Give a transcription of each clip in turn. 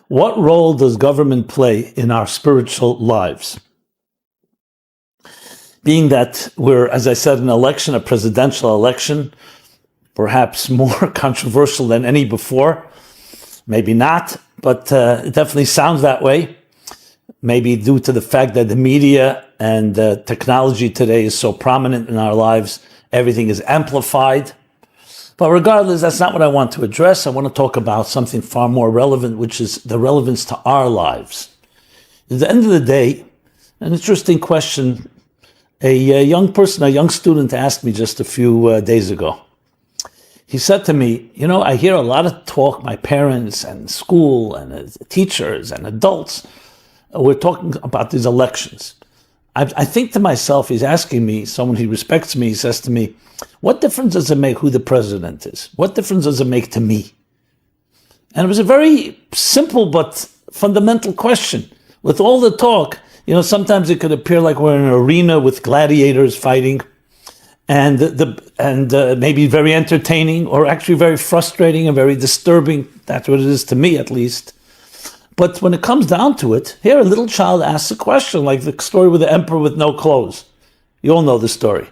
What role does government play in our spiritual lives? Being that we're, as I said, an election, a presidential election, perhaps more controversial than any before, maybe not, but it definitely sounds that way. Maybe due to the fact that the media and technology today is so prominent in our lives, everything is amplified. But regardless, that's not what I want to address. I want to talk about something far more relevant, which is the relevance to our lives. At the end of the day, an interesting question. A young person, a young student asked me just a few days ago. He said to me, I hear a lot of talk, my parents and school and teachers and adults, we're talking about these elections. I think to myself, he's asking me, someone he respects me, he says to me, what difference does it make who the president is? What difference does it make to me? And it was a very simple but fundamental question. With all the talk, sometimes it could appear like we're in an arena with gladiators fighting, and maybe very entertaining, or actually very frustrating and very disturbing. That's what it is to me, at least. But when it comes down to it, here a little child asks a question, like the story with the emperor with no clothes. You all know the story,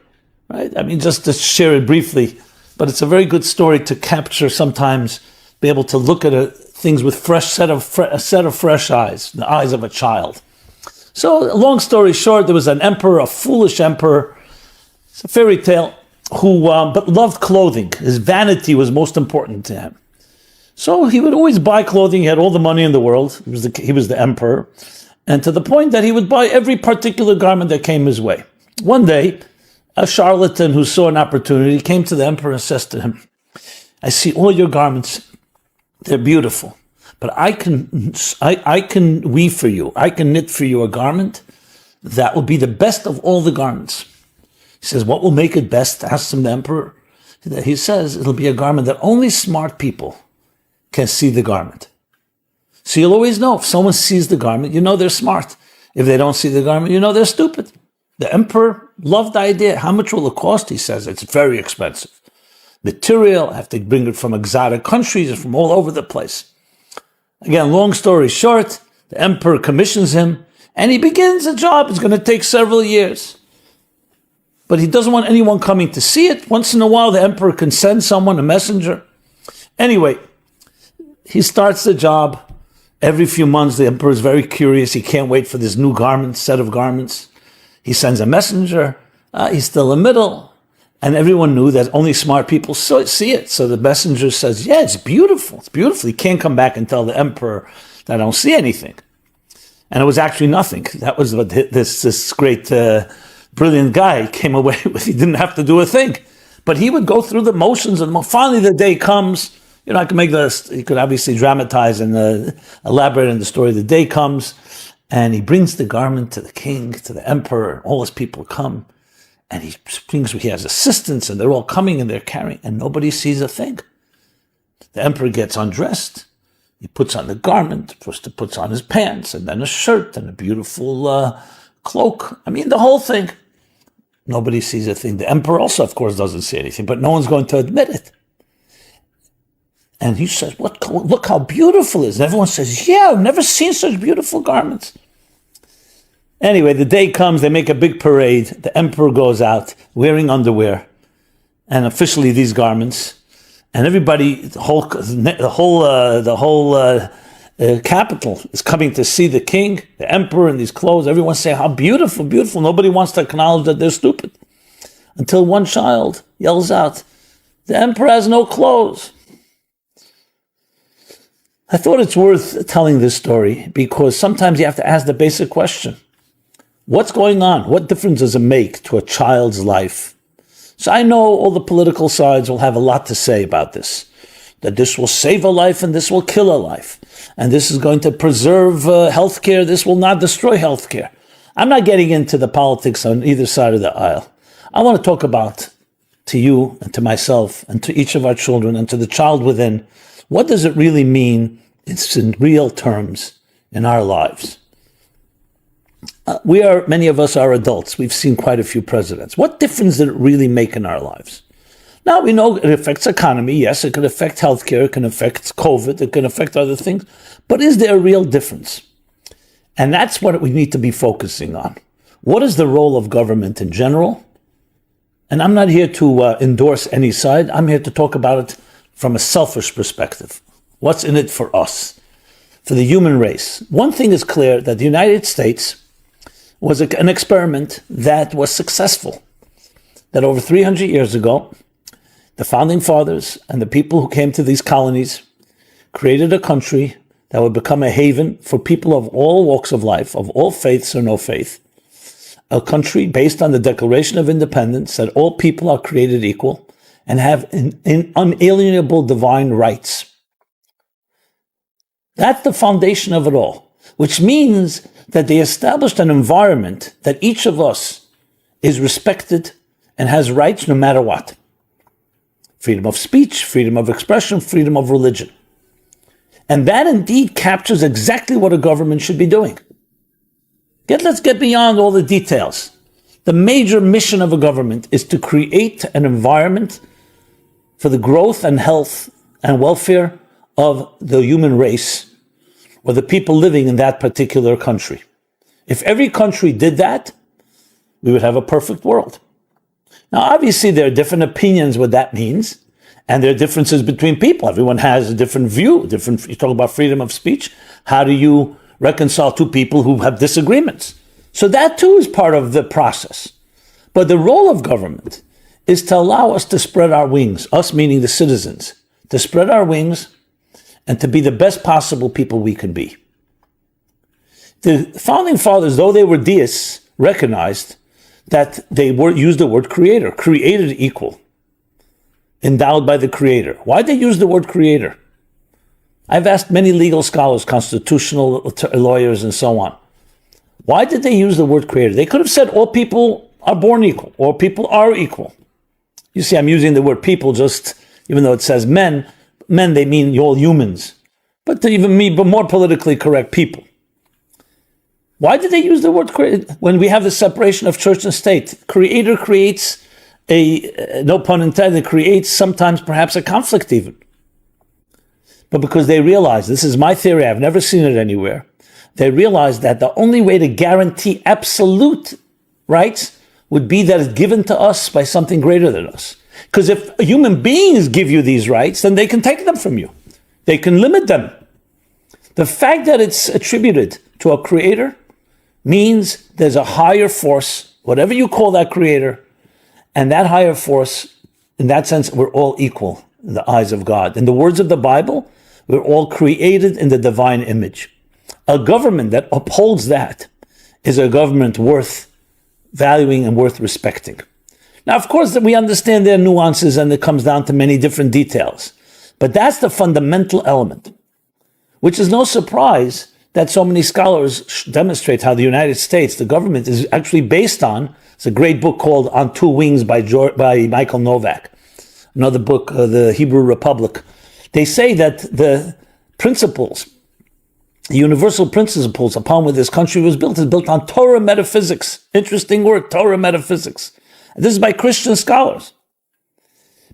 right? I mean, just to share it briefly, but it's a very good story to capture sometimes, be able to look at things with a set of fresh eyes, the eyes of a child. So, long story short, there was an emperor, a foolish emperor. It's a fairy tale, who but loved clothing. His vanity was most important to him. So he would always buy clothing. He had all the money in the world. He was the emperor. And to the point that he would buy every particular garment that came his way. One day, a charlatan who saw an opportunity came to the emperor and says to him, I see all your garments. They're beautiful. But I can weave for you. I can knit for you a garment that will be the best of all the garments. He says, what will make it best? Asks him the emperor. He says, it'll be a garment that only smart people can see the garment. So you'll always know if someone sees the garment, they're smart. If they don't see the garment, they're stupid. The emperor loved the idea. How much will it cost? He says, it's very expensive. Material, I have to bring it from exotic countries and from all over the place. Again, long story short, the emperor commissions him and he begins a job. It's going to take several years. But he doesn't want anyone coming to see it. Once in a while, the emperor can send someone, a messenger. Anyway, he starts the job. Every few months, the emperor is very curious. He can't wait for this new set of garments. He sends a messenger. He's still in the middle. And everyone knew that only smart people see it. So the messenger says, yeah, it's beautiful. It's beautiful. He can't come back and tell the emperor that I don't see anything. And it was actually nothing. That was what this great, brilliant guy came away with. He didn't have to do a thing. But he would go through the motions, and finally the day comes. I can make this, you could obviously dramatize and elaborate on the story. The day comes, and he brings the garment to the king, to the emperor, all his people come. And he has assistants, and they're all coming and they're carrying, and nobody sees a thing. The emperor gets undressed. He puts on the garment, first puts on his pants, and then a shirt, and a beautiful cloak. I mean, the whole thing. Nobody sees a thing. The emperor also, of course, doesn't see anything, but no one's going to admit it. And he says, look how beautiful it is. And everyone says, yeah, I've never seen such beautiful garments. Anyway, the day comes, they make a big parade. The emperor goes out wearing underwear and officially these garments. And everybody, the whole capital is coming to see the king, the emperor in these clothes. Everyone's saying, how beautiful, beautiful. Nobody wants to acknowledge that they're stupid. Until one child yells out, the emperor has no clothes. I thought it's worth telling this story because sometimes you have to ask the basic question. What's going on? What difference does it make to a child's life? So I know all the political sides will have a lot to say about this. That this will save a life and this will kill a life. And this is going to preserve healthcare. This will not destroy healthcare. I'm not getting into the politics on either side of the aisle. I want to talk about to you and to myself and to each of our children and to the child within, what does it really mean in real terms in our lives? Many of us are adults. We've seen quite a few presidents. What difference did it really make in our lives? Now we know it affects economy. Yes, it can affect healthcare. It can affect COVID. It can affect other things. But is there a real difference? And that's what we need to be focusing on. What is the role of government in general? And I'm not here to endorse any side. I'm here to talk about it from a selfish perspective. What's in it for us, for the human race? One thing is clear, that the United States was an experiment that was successful. That over 300 years ago, the founding fathers and the people who came to these colonies created a country that would become a haven for people of all walks of life, of all faiths or no faith. A country based on the Declaration of Independence, that all people are created equal and have unalienable divine rights. That's the foundation of it all, which means that they established an environment that each of us is respected and has rights no matter what. Freedom of speech, freedom of expression, freedom of religion. And that indeed captures exactly what a government should be doing. Let's get beyond all the details. The major mission of a government is to create an environment for the growth and health and welfare of the human race, or the people living in that particular country. If every country did that, we would have a perfect world. Now, obviously, there are different opinions what that means, and there are differences between people. Everyone has a different view. You talk about freedom of speech. How do you reconcile two people who have disagreements? So that too is part of the process. But the role of government is to allow us to spread our wings, us meaning the citizens, to spread our wings and to be the best possible people we can be. The founding fathers, though they were deists, recognized that they used the word creator, created equal, endowed by the creator. Why'd they use the word creator? I've asked many legal scholars, constitutional lawyers, and so on. Why did they use the word creator? They could have said all people are born equal, or people are equal. You see, I'm using the word people just, even though it says men, they mean all humans. But to even be more politically correct, people. Why did they use the word creator? When we have the separation of church and state, creator creates no pun intended, creates sometimes perhaps a conflict even. But because they realize, this is my theory, I've never seen it anywhere, they realize that the only way to guarantee absolute rights would be that it's given to us by something greater than us. Because if human beings give you these rights, then they can take them from you. They can limit them. The fact that it's attributed to a creator means there's a higher force, whatever you call that creator, and that higher force, in that sense, we're all equal in the eyes of God. In the words of the Bible, we're all created in the divine image. A government that upholds that is a government worth valuing and worth respecting. Now, of course, we understand there are nuances and it comes down to many different details. But that's the fundamental element, which is no surprise that so many scholars demonstrate how the United States, the government, is actually based on. It's a great book called On Two Wings by Michael Novak. Another book, The Hebrew Republic. They say that the principles, the universal principles upon which this country was built, is built on Torah metaphysics. Interesting word, Torah metaphysics. And this is by Christian scholars.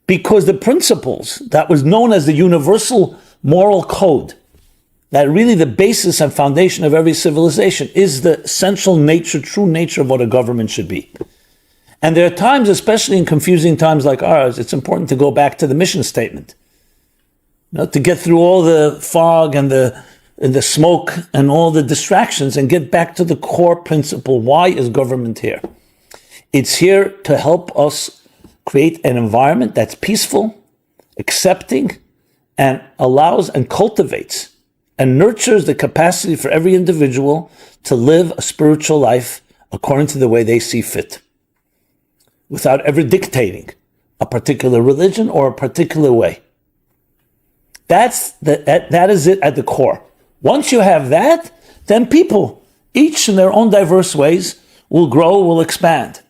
Because the principles that was known as the universal moral code, that really the basis and foundation of every civilization, is the essential nature, true nature of what a government should be. And there are times, especially in confusing times like ours, it's important to go back to the mission statement. To get through all the fog and the smoke and all the distractions and get back to the core principle. Why is government here? It's here to help us create an environment that's peaceful, accepting, and allows and cultivates and nurtures the capacity for every individual to live a spiritual life according to the way they see fit, without ever dictating a particular religion or a particular way. That is it at the core. Once you have that, then people, each in their own diverse ways, will grow, will expand.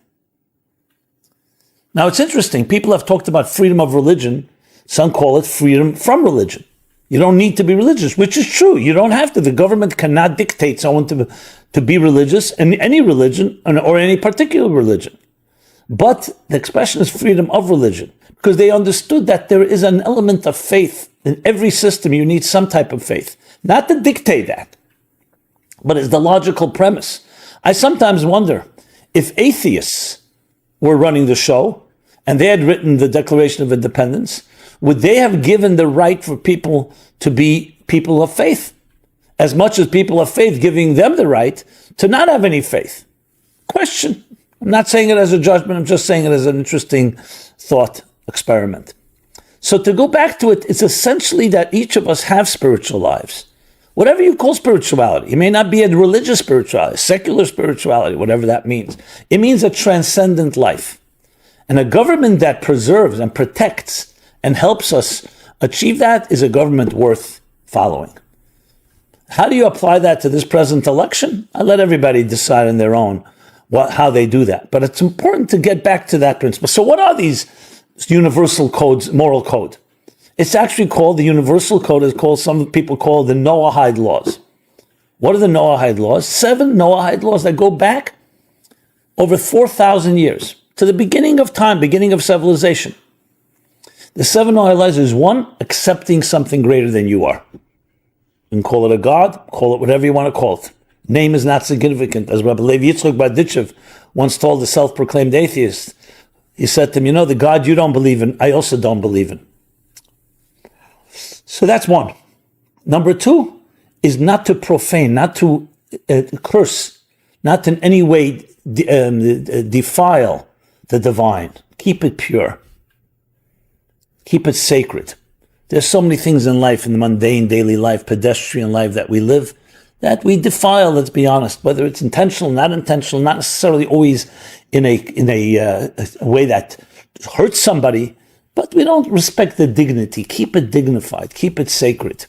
Now, it's interesting. People have talked about freedom of religion. Some call it freedom from religion. You don't need to be religious, which is true. You don't have to. The government cannot dictate someone to be religious in any religion or any particular religion. But the expression is freedom of religion, because they understood that there is an element of faith. In every system, you need some type of faith. Not to dictate that, but it's the logical premise. I sometimes wonder if atheists were running the show and they had written the Declaration of Independence, would they have given the right for people to be people of faith, as much as people of faith giving them the right to not have any faith? Question. I'm not saying it as a judgment, I'm just saying it as an interesting thought experiment. So to go back to it, it's essentially that each of us have spiritual lives. Whatever you call spirituality, it may not be a religious spirituality, secular spirituality, whatever that means. It means a transcendent life. And a government that preserves and protects and helps us achieve that is a government worth following. How do you apply that to this present election? I let everybody decide on their own how they do that. But it's important to get back to that principle. So what are these universal codes, moral code? It's actually called, the universal code is called, some people call the Noahide laws. What are the Noahide laws? 7 Noahide laws that go back over 4,000 years to the beginning of time, beginning of civilization. The 7 Noahide laws is 1, accepting something greater than you are. You can call it a God, call it whatever you want to call it. Name is not significant. As Rabbi Levi Yitzchak Berditchev once told the self-proclaimed atheist, he said to him, the God you don't believe in, I also don't believe in. So that's 1. Number 2 is not to profane, not to curse, not in any way defile the divine. Keep it pure. Keep it sacred. There's so many things in life, in the mundane daily life, pedestrian life that we live, that we defile, let's be honest, whether it's intentional, not necessarily always in a way that hurts somebody, but we don't respect the dignity. Keep it dignified, keep it sacred.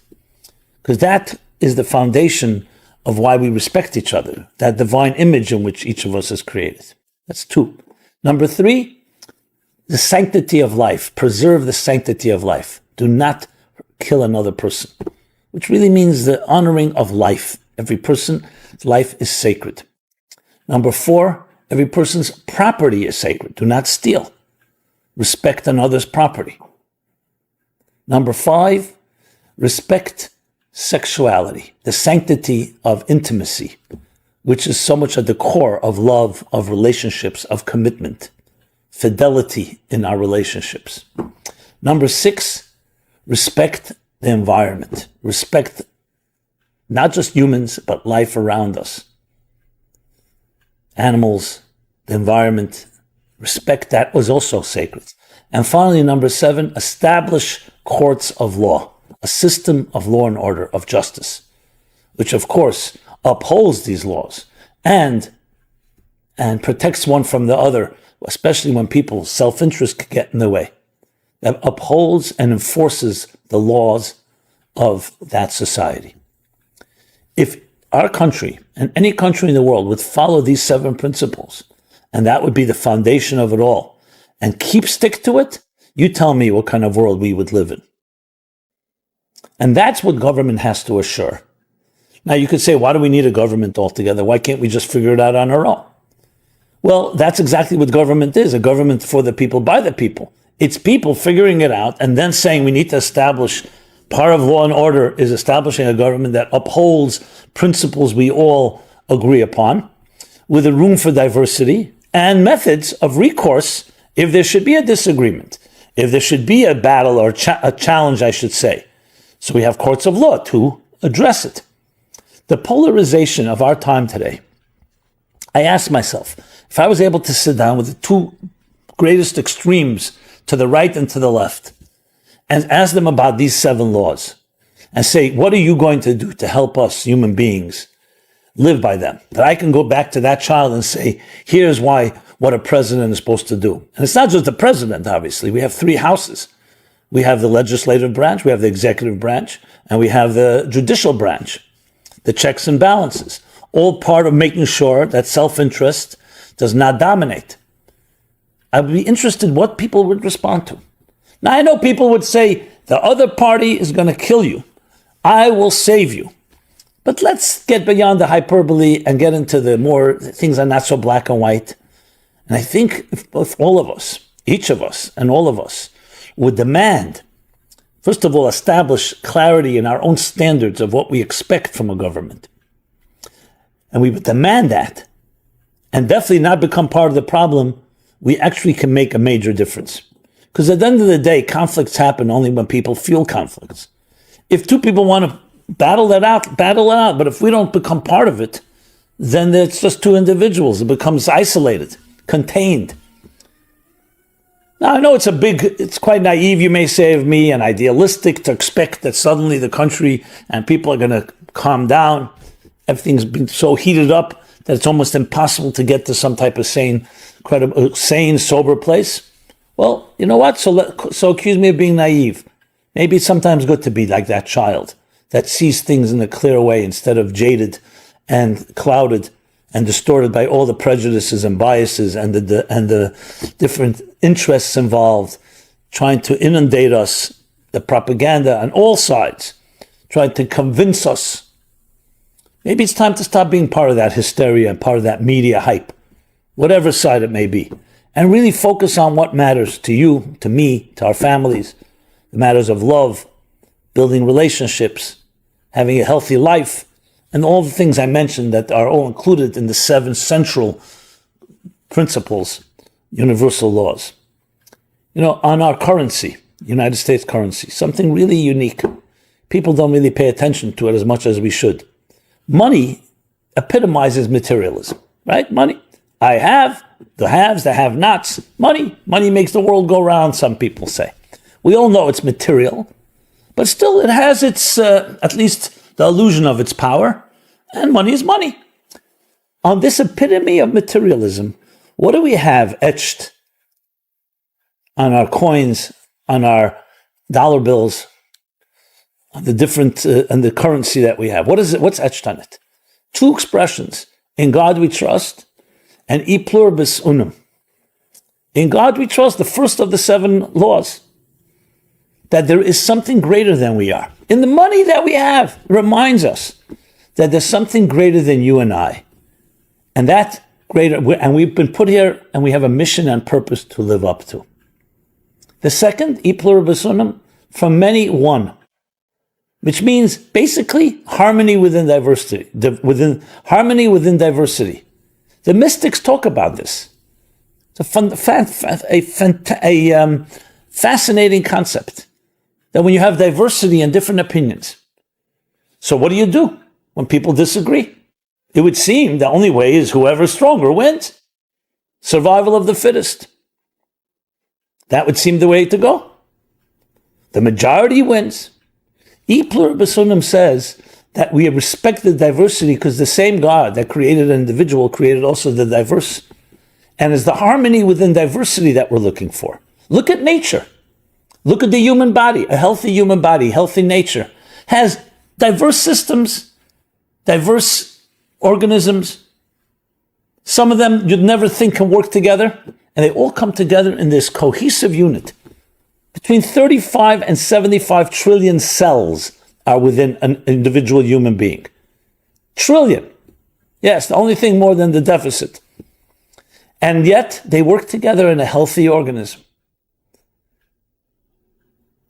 Because that is the foundation of why we respect each other, that divine image in which each of us is created. That's 2. Number 3, the sanctity of life. Preserve the sanctity of life. Do not kill another person, which really means the honoring of life. Every person's life is sacred. Number 4, every person's property is sacred. Do not steal. Respect another's property. Number 5, respect sexuality, the sanctity of intimacy, which is so much at the core of love, of relationships, of commitment, fidelity in our relationships. Number 6, respect the environment. Respect not just humans, but life around us. Animals, the environment, respect that was also sacred. And finally, number 7, establish courts of law, a system of law and order, of justice, which of course upholds these laws and protects one from the other, especially when people's self-interest can get in the way. That upholds and enforces the laws of that society. If our country and any country in the world would follow these 7 principles, and that would be the foundation of it all, and stick to it, you tell me what kind of world we would live in. And that's what government has to assure. Now you could say, why do we need a government altogether? Why can't we just figure it out on our own? Well, that's exactly what government is, a government for the people, by the people. It's people figuring it out and then saying we need to establish, part of law and order is establishing a government that upholds principles we all agree upon, with a room for diversity and methods of recourse if there should be a disagreement, if there should be a battle or a challenge, I should say. So we have courts of law to address it. The polarization of our time today, I asked myself, if I was able to sit down with the 2 greatest extremes to the right and to the left, and ask them about these 7 laws, and say, what are you going to do to help us human beings live by them? That I can go back to that child and say, here's what a president is supposed to do. And it's not just the president, obviously. We have 3 houses. We have the legislative branch, we have the executive branch, and we have the judicial branch, the checks and balances, all part of making sure that self-interest does not dominate. I would be interested what people would respond to. Now, I know people would say, the other party is going to kill you. I will save you. But let's get beyond the hyperbole and get into the more things are not so black and white. And I think if both all of us, each of us and all of us, would demand, first of all, establish clarity in our own standards of what we expect from a government. And we would demand that, and definitely not become part of the problem, we actually can make a major difference. Because at the end of the day, conflicts happen only when people feel conflicts. If two people want to battle it out. But if we don't become part of it, then it's just two individuals. It becomes isolated, contained. Now, I know it's quite naive, you may say, of me, and idealistic to expect that suddenly the country and people are going to calm down. Everything's been so heated up that it's almost impossible to get to some type of sane, sober place. Well, you know what? So accuse me of being naive. Maybe it's sometimes good to be like that child that sees things in a clear way instead of jaded and clouded and distorted by all the prejudices and biases and the different interests involved, trying to inundate us, the propaganda on all sides, trying to convince us. Maybe it's time to stop being part of that hysteria and part of that media hype, whatever side it may be, and really focus on what matters to you, to me, to our families, the matters of love, building relationships, having a healthy life, and all the things I mentioned that are all included in the 7 central principles, universal laws. On our currency, United States currency, something really unique. People don't really pay attention to it as much as we should. Money epitomizes materialism, right? Money. I have, the haves, the have-nots. Money makes the world go round, some people say. We all know it's material, but still it has its, at least the illusion of its power, and money is money. On this epitome of materialism, what do we have etched on our coins, on our dollar bills, on the different, and the currency that we have? What is it? What's etched on it? 2 expressions: in God we trust, and e pluribus unum. In God we trust, the first of the 7 laws, that there is something greater than we are. In the money that we have, it reminds us that there's something greater than you and I. And that greater, and we've been put here and we have a mission and purpose to live up to. The second, e pluribus unum, from many one, which means basically harmony within diversity. Harmony within diversity. The mystics talk about this. It's a fascinating concept. That when you have diversity and different opinions. So what do you do when people disagree? It would seem the only way is whoever's stronger wins. Survival of the fittest. That would seem the way to go. The majority wins. E pluribus unum says that we respect the diversity because the same God that created an individual created also the diverse. And it's the harmony within diversity that we're looking for. Look at nature. Look at the human body. A healthy human body, healthy nature, has diverse systems, diverse organisms. Some of them you'd never think can work together, and they all come together in this cohesive unit. Between 35 and 75 trillion cells are within an individual human being. Trillion. Yes, the only thing more than the deficit. And yet, they work together in a healthy organism.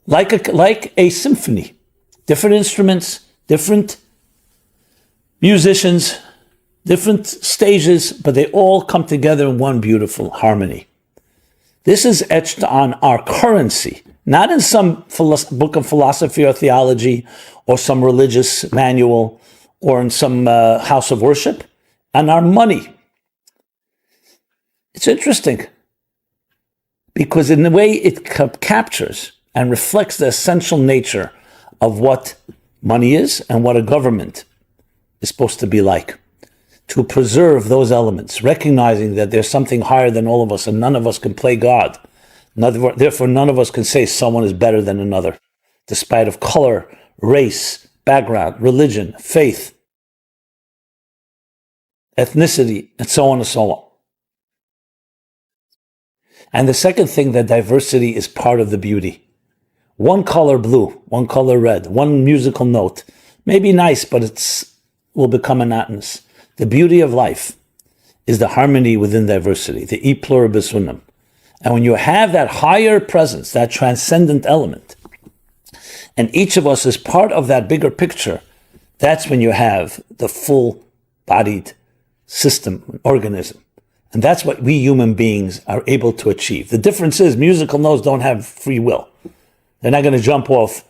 Like a symphony, different instruments, different musicians, different stages, but they all come together in one beautiful harmony. This is etched on our currency, not in some book of philosophy or theology or some religious manual or in some house of worship, on our money. It's interesting because in the way it captures and reflects the essential nature of what money is and what a government is supposed to be like. To preserve those elements, recognizing that there's something higher than all of us and none of us can play God. Therefore, none of us can say someone is better than another, despite of color, race, background, religion, faith, ethnicity, and so on and so on. And the second thing, that diversity is part of the beauty. One color blue, one color red, one musical note. May be nice, but will become monotonous. The beauty of life is the harmony within diversity, the e pluribus unum. And when you have that higher presence, that transcendent element, and each of us is part of that bigger picture, that's when you have the full-bodied system, organism. And that's what we human beings are able to achieve. The difference is musical notes don't have free will. They're not going to jump off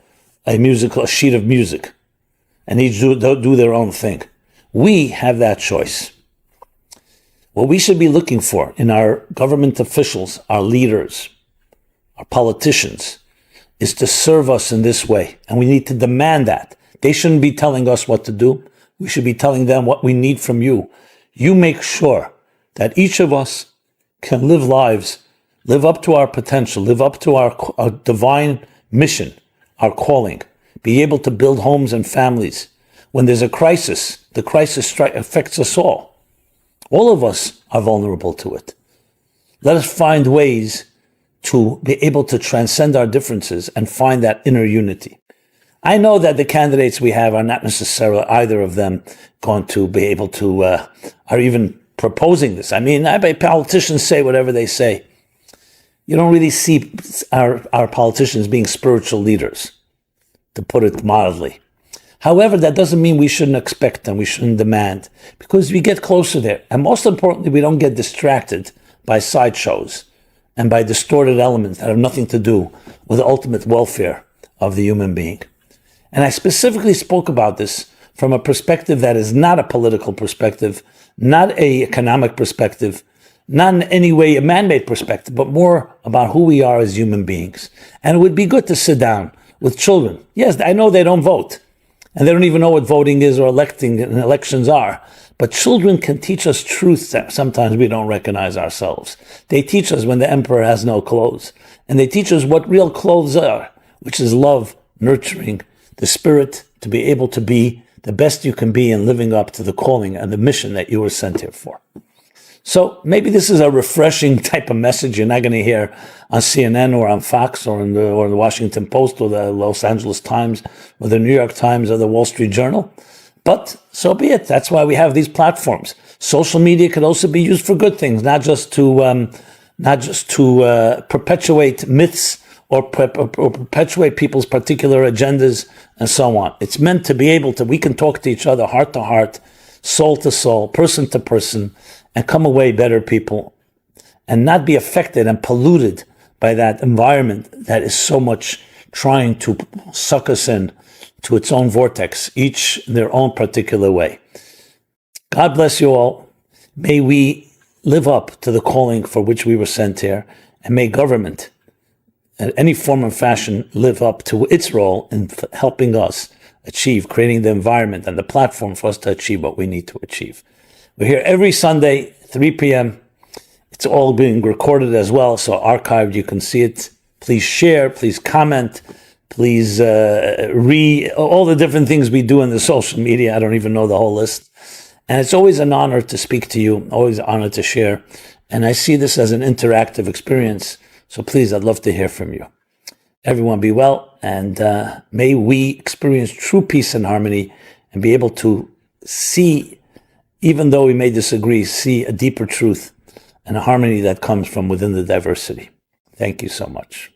a sheet of music and each do their own thing. We have that choice. What we should be looking for in our government officials, our leaders, our politicians, is to serve us in this way. And we need to demand that. They shouldn't be telling us what to do. We should be telling them what we need from you. You make sure that each of us can live lives, live up to our potential, live up to our divine mission, our calling, be able to build homes and families. When there's a crisis, the crisis affects us all. All of us are vulnerable to it. Let us find ways to be able to transcend our differences and find that inner unity. I know that the candidates we have are not necessarily either of them going to be able to, are even proposing this. I mean, I bet politicians say whatever they say. You don't really see our politicians being spiritual leaders, to put it mildly. However, that doesn't mean we shouldn't expect them, we shouldn't demand, because we get closer there. And most importantly, we don't get distracted by sideshows and by distorted elements that have nothing to do with the ultimate welfare of the human being. And I specifically spoke about this from a perspective that is not a political perspective, not an economic perspective, not in any way a man-made perspective, but more about who we are as human beings. And it would be good to sit down with children. Yes, I know they don't vote, and they don't even know what voting is or electing and elections are. But children can teach us truths that sometimes we don't recognize ourselves. They teach us when the emperor has no clothes. And they teach us what real clothes are, which is love, nurturing, the spirit to be able to be the best you can be in living up to the calling and the mission that you were sent here for. So maybe this is a refreshing type of message you're not going to hear on CNN or on Fox or in the Washington Post or the Los Angeles Times or the New York Times or the Wall Street Journal. But so be it. That's why we have these platforms. Social media could also be used for good things, not just to perpetuate myths or perpetuate people's particular agendas and so on. It's meant to be able to, we can talk to each other heart to heart, soul to soul, person to person, and come away better people and not be affected and polluted by that environment that is so much trying to suck us in to its own vortex, each in their own particular way. God bless you all. May we live up to the calling for which we were sent here, and may government, in any form and fashion, live up to its role in helping us achieve, creating the environment and the platform for us to achieve what we need to achieve. We're here every Sunday, 3 p.m. It's all being recorded as well, so archived, you can see it. Please share, please comment, please read all the different things we do in the social media. I don't even know the whole list. And it's always an honor to speak to you, always an honor to share. And I see this as an interactive experience, so please, I'd love to hear from you. Everyone be well, and may we experience true peace and harmony and be able to see, even though we may disagree, see a deeper truth and a harmony that comes from within the diversity. Thank you so much.